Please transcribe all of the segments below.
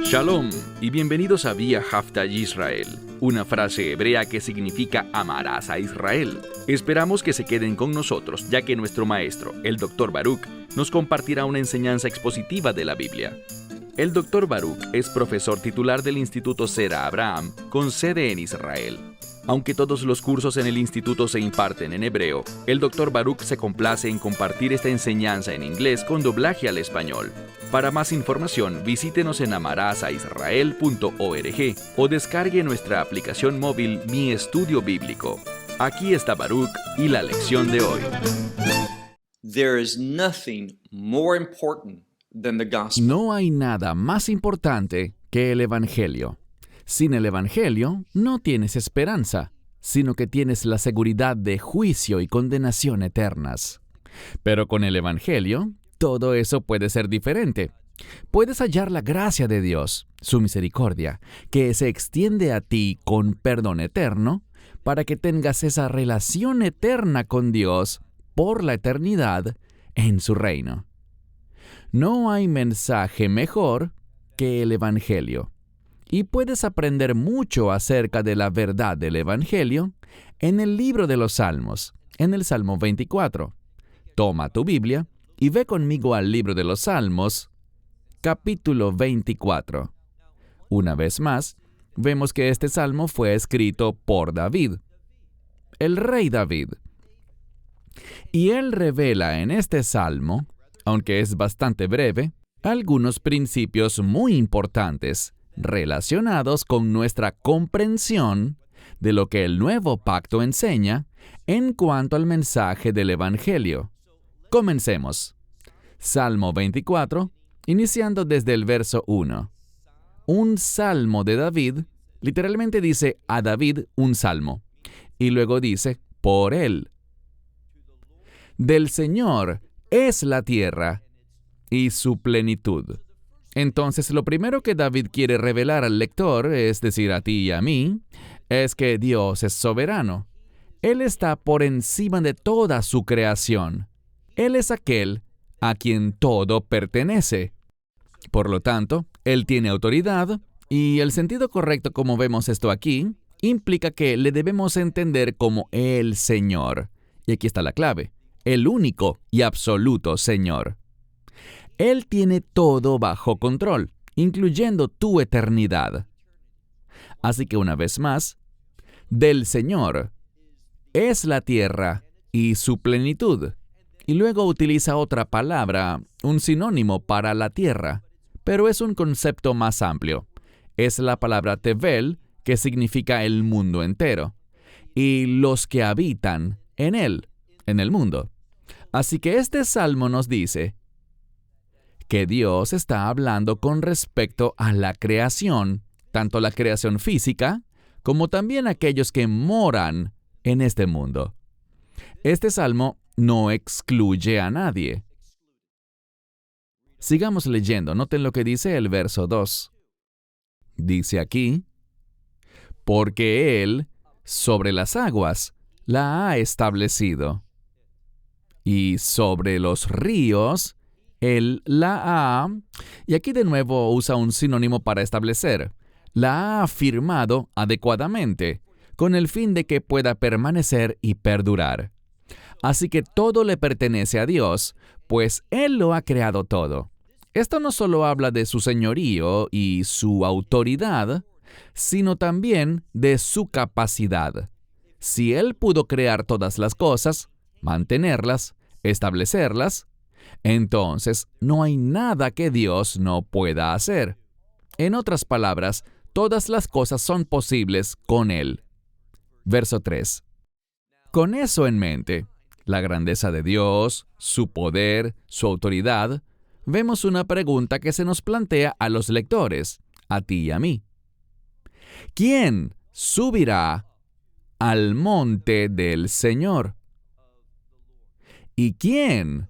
Shalom y bienvenidos a Vía Hafta Yisrael, una frase hebrea que significa amarás a Israel. Esperamos que se queden con nosotros, ya que nuestro maestro, el Dr. Baruch, nos compartirá una enseñanza expositiva de la Biblia. El Dr. Baruch es profesor titular del Instituto Sera Abraham, con sede en Israel. Aunque todos los cursos en el instituto se imparten en hebreo, el Dr. Baruch se complace en compartir esta enseñanza en inglés con doblaje al español. Para más información, visítenos en amarasaisrael.org o descargue nuestra aplicación móvil Mi Estudio Bíblico. Aquí está Baruch y la lección de hoy. No hay nada más importante que el Evangelio. Sin el Evangelio no tienes esperanza, sino que tienes la seguridad de juicio y condenación eternas. Pero con el Evangelio, todo eso puede ser diferente. Puedes hallar la gracia de Dios, su misericordia, que se extiende a ti con perdón eterno, para que tengas esa relación eterna con Dios por la eternidad en su reino. No hay mensaje mejor que el Evangelio. Y puedes aprender mucho acerca de la verdad del Evangelio en el libro de los Salmos, en el Salmo 24. Toma tu Biblia y ve conmigo al libro de los Salmos, capítulo 24. Una vez más, vemos que este salmo fue escrito por David, el rey David. Y él revela en este salmo, aunque es bastante breve, algunos principios muy importantes relacionados con nuestra comprensión de lo que el nuevo pacto enseña en cuanto al mensaje del Evangelio. Comencemos. Salmo 24, iniciando desde el verso 1. Un salmo de David, literalmente dice a David un salmo, y luego dice por él. Del Señor es la tierra y su plenitud. Entonces, lo primero que David quiere revelar al lector, es decir, a ti y a mí, es que Dios es soberano. Él está por encima de toda su creación. Él es aquel a quien todo pertenece. Por lo tanto, Él tiene autoridad, y el sentido correcto como vemos esto aquí, implica que le debemos entender como el Señor. Y aquí está la clave, el único y absoluto Señor. Él tiene todo bajo control, incluyendo tu eternidad. Así que una vez más, del Señor es la tierra y su plenitud. Y luego utiliza otra palabra, un sinónimo para la tierra, pero es un concepto más amplio. Es la palabra tevel, que significa el mundo entero, y los que habitan en él, en el mundo. Así que este salmo nos dice que Dios está hablando con respecto a la creación, tanto la creación física, como también aquellos que moran en este mundo. Este salmo no excluye a nadie. Sigamos leyendo, noten lo que dice el verso 2. Dice aquí, porque Él, sobre las aguas, la ha establecido, y sobre los ríos, Él la ha, y aquí de nuevo usa un sinónimo para establecer, la ha afirmado adecuadamente, con el fin de que pueda permanecer y perdurar. Así que todo le pertenece a Dios, pues Él lo ha creado todo. Esto no solo habla de su señorío y su autoridad, sino también de su capacidad. Si Él pudo crear todas las cosas, mantenerlas, establecerlas, entonces no hay nada que Dios no pueda hacer. En otras palabras, todas las cosas son posibles con Él. Verso 3. Con eso en mente, la grandeza de Dios, su poder, su autoridad, vemos una pregunta que se nos plantea a los lectores, a ti y a mí. ¿Quién subirá al monte del Señor? ¿Y quién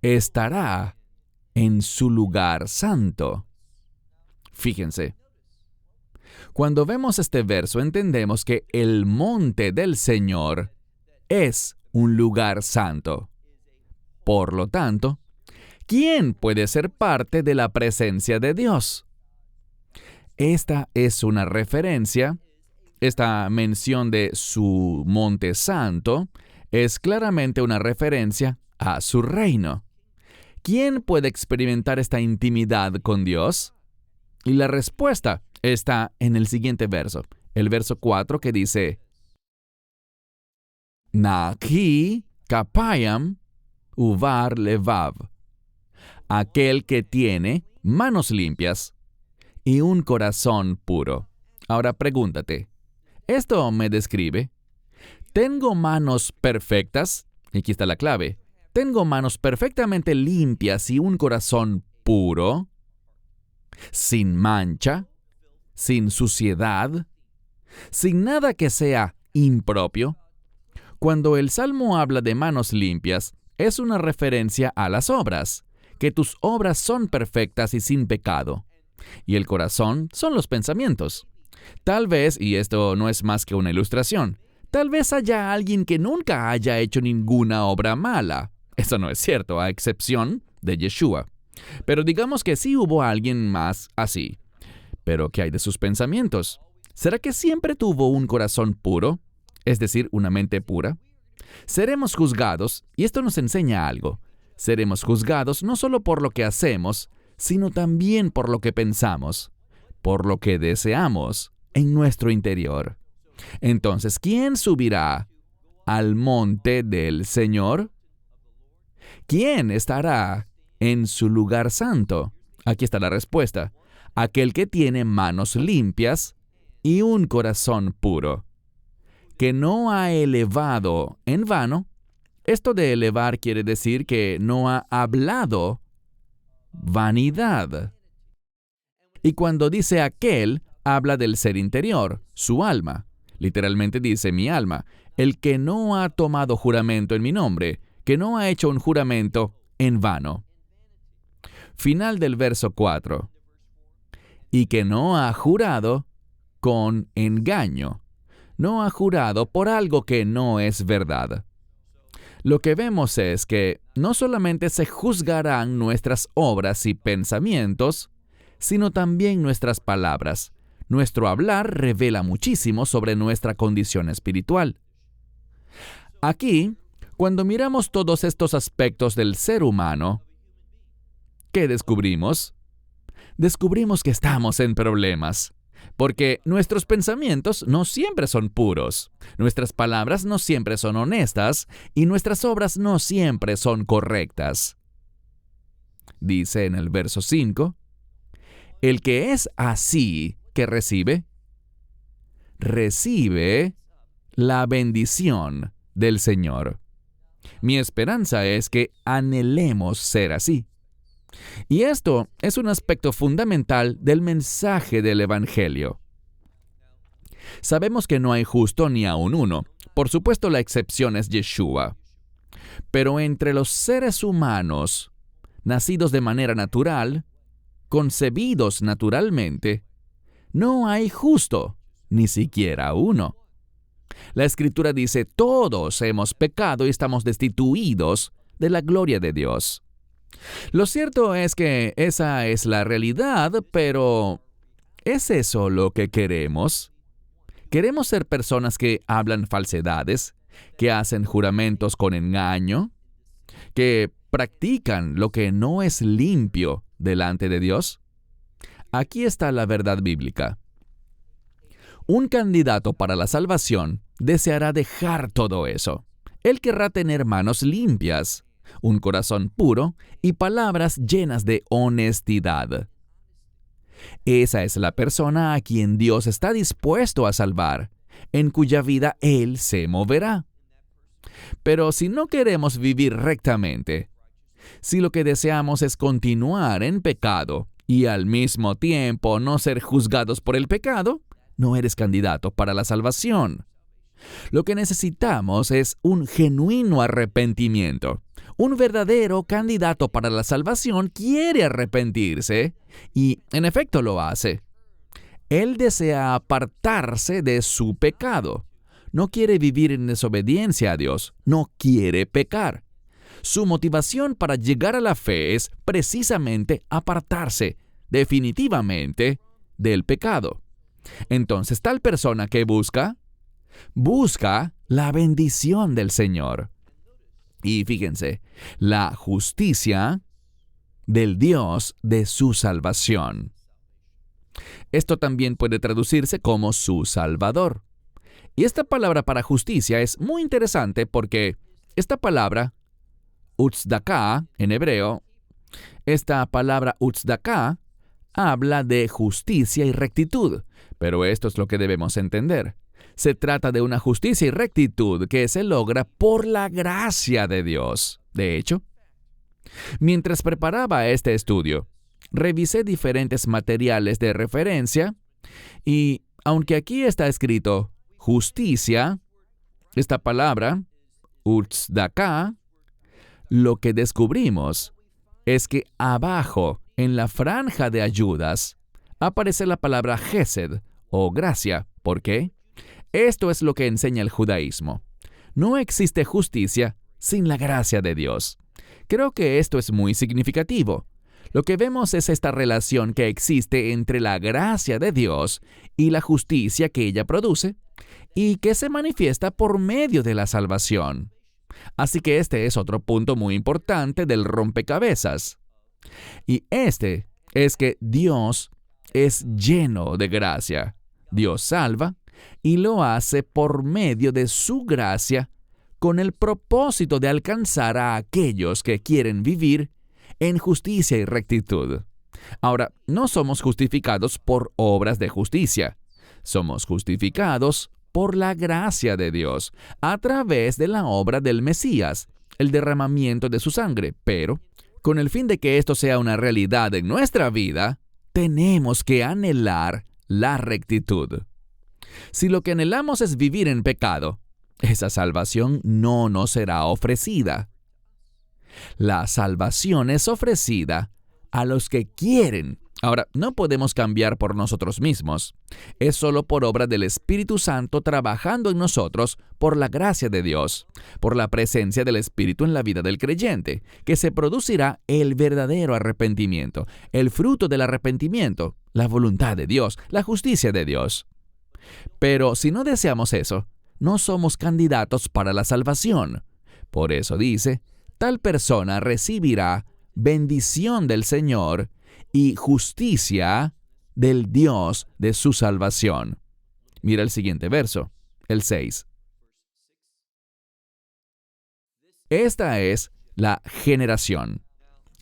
estará en su lugar santo? Fíjense. Cuando vemos este verso entendemos que el monte del Señor es un lugar santo. Por lo tanto, ¿quién puede ser parte de la presencia de Dios? Esta es una referencia. Esta mención de su monte santo es claramente una referencia a su reino. ¿Quién puede experimentar esta intimidad con Dios? Y la respuesta está en el siguiente verso, el verso 4, que dice: Naqi kapayam uvar levav, aquel que tiene manos limpias y un corazón puro. Ahora pregúntate, ¿esto me describe? ¿Tengo manos perfectas? Y aquí está la clave. ¿Tengo manos perfectamente limpias y un corazón puro? Sin mancha, sin suciedad, sin nada que sea impropio. Cuando el Salmo habla de manos limpias, es una referencia a las obras, que tus obras son perfectas y sin pecado. Y el corazón son los pensamientos. Tal vez, y esto no es más que una ilustración, tal vez haya alguien que nunca haya hecho ninguna obra mala. Eso no es cierto, a excepción de Yeshua. Pero digamos que sí hubo alguien más así. ¿Pero qué hay de sus pensamientos? ¿Será que siempre tuvo un corazón puro? Es decir, una mente pura. Seremos juzgados, y esto nos enseña algo. Seremos juzgados no solo por lo que hacemos, sino también por lo que pensamos, por lo que deseamos en nuestro interior. Entonces, ¿quién subirá al monte del Señor? ¿Quién estará en su lugar santo? Aquí está la respuesta. Aquel que tiene manos limpias y un corazón puro, que no ha elevado en vano. Esto de elevar quiere decir que no ha hablado vanidad. Y cuando dice aquel, habla del ser interior, su alma. Literalmente dice mi alma, el que no ha tomado juramento en mi nombre, que no ha hecho un juramento en vano. Final del verso 4. Y que no ha jurado con engaño. No ha jurado por algo que no es verdad. Lo que vemos es que no solamente se juzgarán nuestras obras y pensamientos, sino también nuestras palabras. Nuestro hablar revela muchísimo sobre nuestra condición espiritual. Aquí, cuando miramos todos estos aspectos del ser humano, ¿qué descubrimos? Descubrimos que estamos en problemas, porque nuestros pensamientos no siempre son puros, nuestras palabras no siempre son honestas y nuestras obras no siempre son correctas. Dice en el verso 5, el que es así, ¿qué recibe? Recibe la bendición del Señor. Mi esperanza es que anhelemos ser así. Y esto es un aspecto fundamental del mensaje del Evangelio. Sabemos que no hay justo ni aun uno. Por supuesto, la excepción es Yeshua. Pero entre los seres humanos, nacidos de manera natural, concebidos naturalmente, no hay justo, ni siquiera uno. La Escritura dice, todos hemos pecado y estamos destituidos de la gloria de Dios. Lo cierto es que esa es la realidad, pero ¿es eso lo que queremos? ¿Queremos ser personas que hablan falsedades, que hacen juramentos con engaño, que practican lo que no es limpio delante de Dios? Aquí está la verdad bíblica. Un candidato para la salvación deseará dejar todo eso. Él querrá tener manos limpias, un corazón puro y palabras llenas de honestidad. Esa es la persona a quien Dios está dispuesto a salvar, en cuya vida Él se moverá. Pero si no queremos vivir rectamente, si lo que deseamos es continuar en pecado y al mismo tiempo no ser juzgados por el pecado, no eres candidato para la salvación. Lo que necesitamos es un genuino arrepentimiento. Un verdadero candidato para la salvación quiere arrepentirse y, en efecto, lo hace. Él desea apartarse de su pecado. No quiere vivir en desobediencia a Dios. No quiere pecar. Su motivación para llegar a la fe es precisamente apartarse definitivamente del pecado. Entonces, tal persona que busca la bendición del Señor. Y fíjense, la justicia del Dios de su salvación. Esto también puede traducirse como su Salvador. Y esta palabra para justicia es muy interesante porque esta palabra, utzdaka, en hebreo, esta palabra utzdaka habla de justicia y rectitud, pero esto es lo que debemos entender. Se trata de una justicia y rectitud que se logra por la gracia de Dios. De hecho, mientras preparaba este estudio, revisé diferentes materiales de referencia y, aunque aquí está escrito justicia, esta palabra, utzdaka, lo que descubrimos es que abajo, en la franja de ayudas, aparece la palabra Gesed o gracia. ¿Por qué? Esto es lo que enseña el judaísmo. No existe justicia sin la gracia de Dios. Creo que esto es muy significativo. Lo que vemos es esta relación que existe entre la gracia de Dios y la justicia que ella produce, y que se manifiesta por medio de la salvación. Así que este es otro punto muy importante del rompecabezas. Y este es que Dios es lleno de gracia. Dios salva y lo hace por medio de su gracia con el propósito de alcanzar a aquellos que quieren vivir en justicia y rectitud. Ahora, no somos justificados por obras de justicia. Somos justificados por la gracia de Dios a través de la obra del Mesías, el derramamiento de su sangre. Pero, con el fin de que esto sea una realidad en nuestra vida, tenemos que anhelar la rectitud. Si lo que anhelamos es vivir en pecado, esa salvación no nos será ofrecida. La salvación es ofrecida a los que quieren. Ahora, no podemos cambiar por nosotros mismos. Es solo por obra del Espíritu Santo trabajando en nosotros por la gracia de Dios, por la presencia del Espíritu en la vida del creyente, que se producirá el verdadero arrepentimiento, el fruto del arrepentimiento, la voluntad de Dios, la justicia de Dios. Pero si no deseamos eso, no somos candidatos para la salvación. Por eso dice, tal persona recibirá bendición del Señor y justicia del Dios de su salvación. Mira el siguiente verso, el 6. Esta es la generación.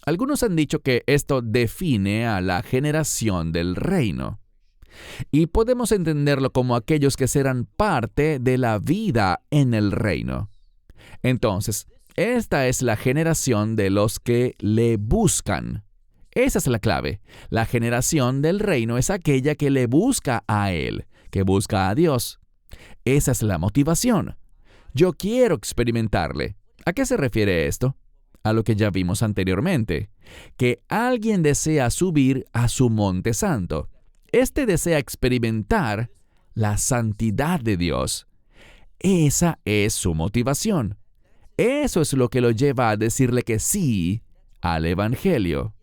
Algunos han dicho que esto define a la generación del reino. Y podemos entenderlo como aquellos que serán parte de la vida en el reino. Entonces, esta es la generación de los que le buscan. Esa es la clave. La generación del reino es aquella que le busca a Él, que busca a Dios. Esa es la motivación. Yo quiero experimentarle. ¿A qué se refiere esto? A lo que ya vimos anteriormente, que alguien desea subir a su monte santo. Este desea experimentar la santidad de Dios. Esa es su motivación. Eso es lo que lo lleva a decirle que sí al Evangelio.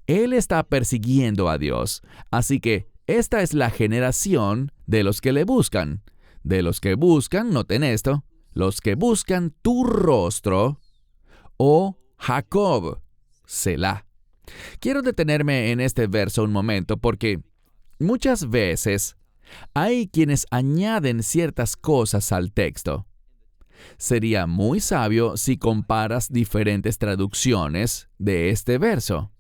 Él está persiguiendo a Dios, así que esta es la generación de los que le buscan. De los que buscan, noten esto, los que buscan tu rostro, oh Jacob, Selah. Quiero detenerme en este verso un momento porque muchas veces hay quienes añaden ciertas cosas al texto. Sería muy sabio si comparas diferentes traducciones de este verso.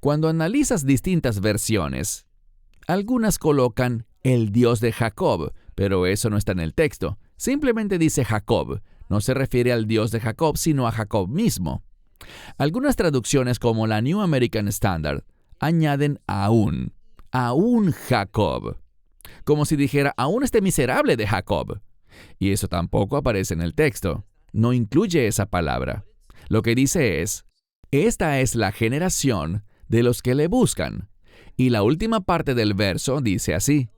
Cuando analizas distintas versiones, algunas colocan el Dios de Jacob, pero eso no está en el texto. Simplemente dice Jacob. No se refiere al Dios de Jacob, sino a Jacob mismo. Algunas traducciones como la New American Standard añaden aún Jacob, como si dijera aún este miserable de Jacob. Y eso tampoco aparece en el texto. No incluye esa palabra. Lo que dice es, esta es la generación de los que le buscan. Y la última parte del verso dice así,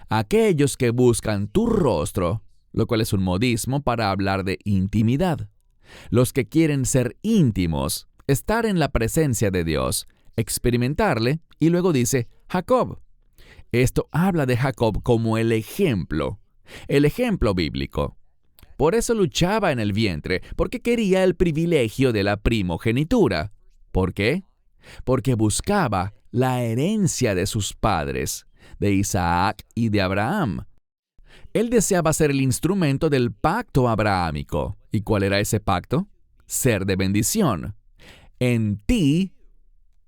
aquellos que buscan tu rostro, lo cual es un modismo para hablar de intimidad. los que quieren ser íntimos, estar en la presencia de Dios, experimentarle, y luego dice Jacob. Esto habla de Jacob como el ejemplo bíblico. Por eso luchaba en el vientre, porque quería el privilegio de la primogenitura. ¿Por qué? Porque buscaba la herencia de sus padres, de Isaac y de Abraham. Él deseaba ser el instrumento del pacto abrahámico. ¿Y cuál era ese pacto? Ser de bendición. En ti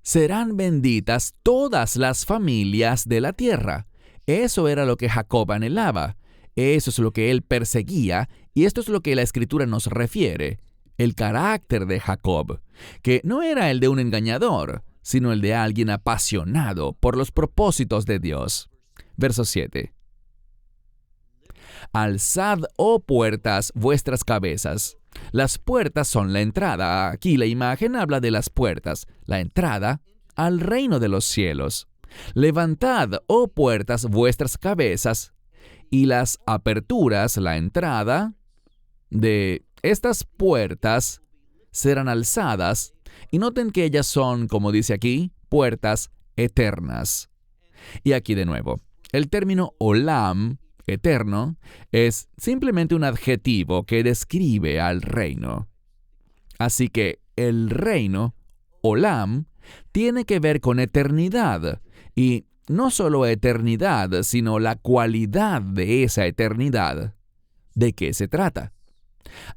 serán benditas todas las familias de la tierra. Eso era lo que Jacob anhelaba. Eso es lo que él perseguía, y esto es lo que la Escritura nos refiere. El carácter de Jacob, que no era el de un engañador, sino el de alguien apasionado por los propósitos de Dios. Verso 7. Alzad, oh puertas, vuestras cabezas. Las puertas son la entrada. Aquí la imagen habla de las puertas, la entrada al reino de los cielos. Levantad, oh puertas, vuestras cabezas, y las aperturas, la entrada de estas puertas serán alzadas, y noten que ellas son, como dice aquí, puertas eternas. Y aquí de nuevo, el término olam, eterno, es simplemente un adjetivo que describe al reino. Así que el reino, olam, tiene que ver con eternidad, y no solo eternidad, sino la cualidad de esa eternidad. ¿De qué se trata?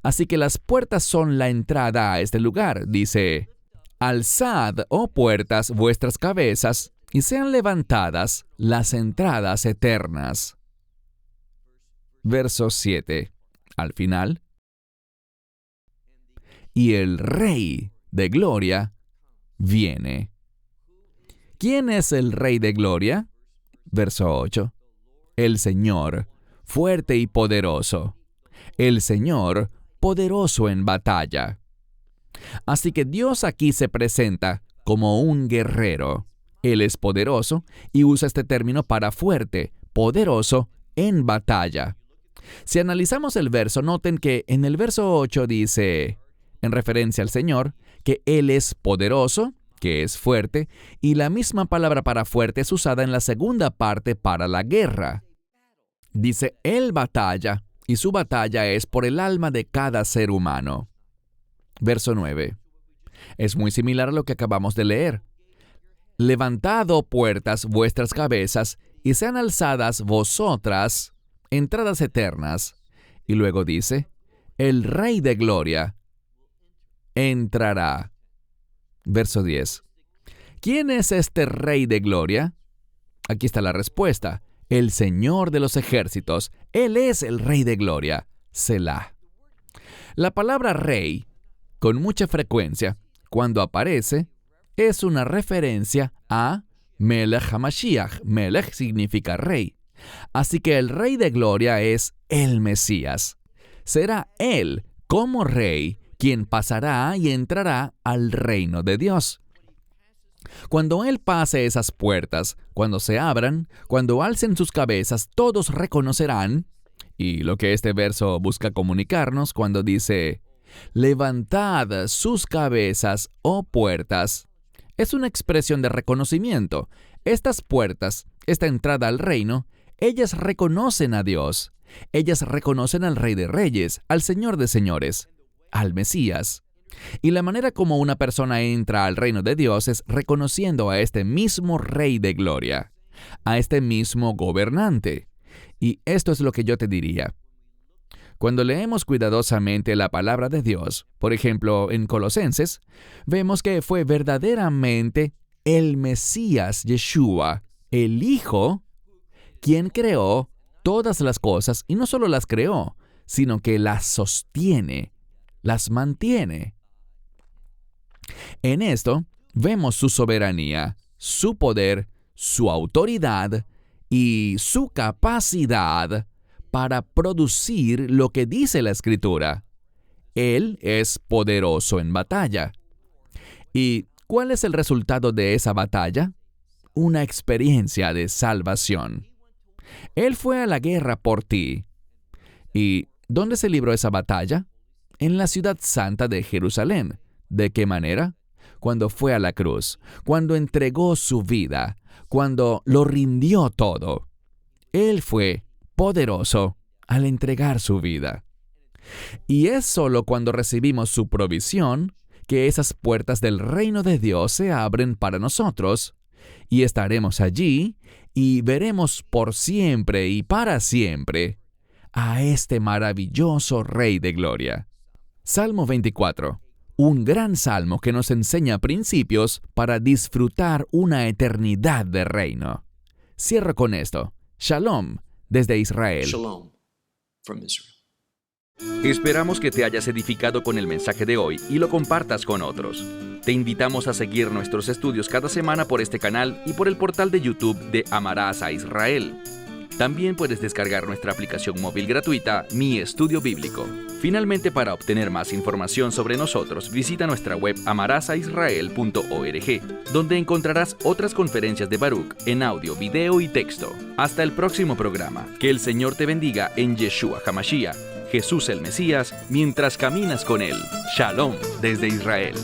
Así que las puertas son la entrada a este lugar. Dice, alzad, oh puertas, vuestras cabezas, y sean levantadas las entradas eternas. Verso 7. Al final. Y el Rey de Gloria viene. ¿Quién es el Rey de Gloria? Verso 8. El Señor, fuerte y poderoso. El Señor, poderoso en batalla. Así que Dios aquí se presenta como un guerrero. Él es poderoso y usa este término para fuerte, poderoso en batalla. Si analizamos el verso, noten que en el verso 8 dice, en referencia al Señor, que Él es poderoso, que es fuerte, y la misma palabra para fuerte es usada en la segunda parte para la guerra. Dice, Él batalla, y su batalla es por el alma de cada ser humano. Verso 9. Es muy similar a lo que acabamos de leer. Levantad, oh puertas, vuestras cabezas, y sean alzadas vosotras, entradas eternas. Y luego dice, el Rey de Gloria entrará. Verso 10. ¿Quién es este Rey de Gloria? Aquí está la respuesta. El Señor de los ejércitos. Él es el Rey de Gloria. Selah. La palabra Rey, con mucha frecuencia, cuando aparece, es una referencia a Melech HaMashiach. Melech significa Rey. Así que el Rey de Gloria es el Mesías. Será Él, como Rey, quien pasará y entrará al reino de Dios. Cuando Él pase esas puertas, cuando se abran, cuando alcen sus cabezas, todos reconocerán, y lo que este verso busca comunicarnos cuando dice, levantad sus cabezas, oh puertas, es una expresión de reconocimiento. Estas puertas, esta entrada al reino, ellas reconocen a Dios. Ellas reconocen al Rey de Reyes, al Señor de Señores, al Mesías. Y la manera como una persona entra al reino de Dios es reconociendo a este mismo Rey de Gloria, a este mismo gobernante. Y esto es lo que yo te diría. Cuando leemos cuidadosamente la palabra de Dios, por ejemplo, en Colosenses, vemos que fue verdaderamente el Mesías Yeshua, el Hijo, quien creó todas las cosas, y no solo las creó, sino que las sostiene, las mantiene. En esto vemos su soberanía, su poder, su autoridad y su capacidad para producir lo que dice la Escritura. Él es poderoso en batalla. ¿Y cuál es el resultado de esa batalla? Una experiencia de salvación. Él fue a la guerra por ti. ¿Y dónde se libró esa batalla? en la ciudad santa de Jerusalén. ¿De qué manera? Cuando fue a la cruz, cuando entregó su vida, cuando lo rindió todo. Él fue poderoso al entregar su vida. Y es solo cuando recibimos su provisión que esas puertas del reino de Dios se abren para nosotros, y estaremos allí y veremos por siempre y para siempre a este maravilloso Rey de Gloria. Salmo 24. Un gran salmo que nos enseña principios para disfrutar una eternidad de reino. Cierro con esto. Shalom desde Israel. Shalom from Israel. Esperamos que te hayas edificado con el mensaje de hoy y lo compartas con otros. Te invitamos a seguir nuestros estudios cada semana por este canal y por el portal de YouTube de Amarás a Israel. También puedes descargar nuestra aplicación móvil gratuita, Mi Estudio Bíblico. Finalmente, para obtener más información sobre nosotros, visita nuestra web amarasaisrael.org, donde encontrarás otras conferencias de Baruch en audio, video y texto. Hasta el próximo programa. Que el Señor te bendiga en Yeshua HaMashiach, Jesús el Mesías, mientras caminas con Él. Shalom desde Israel.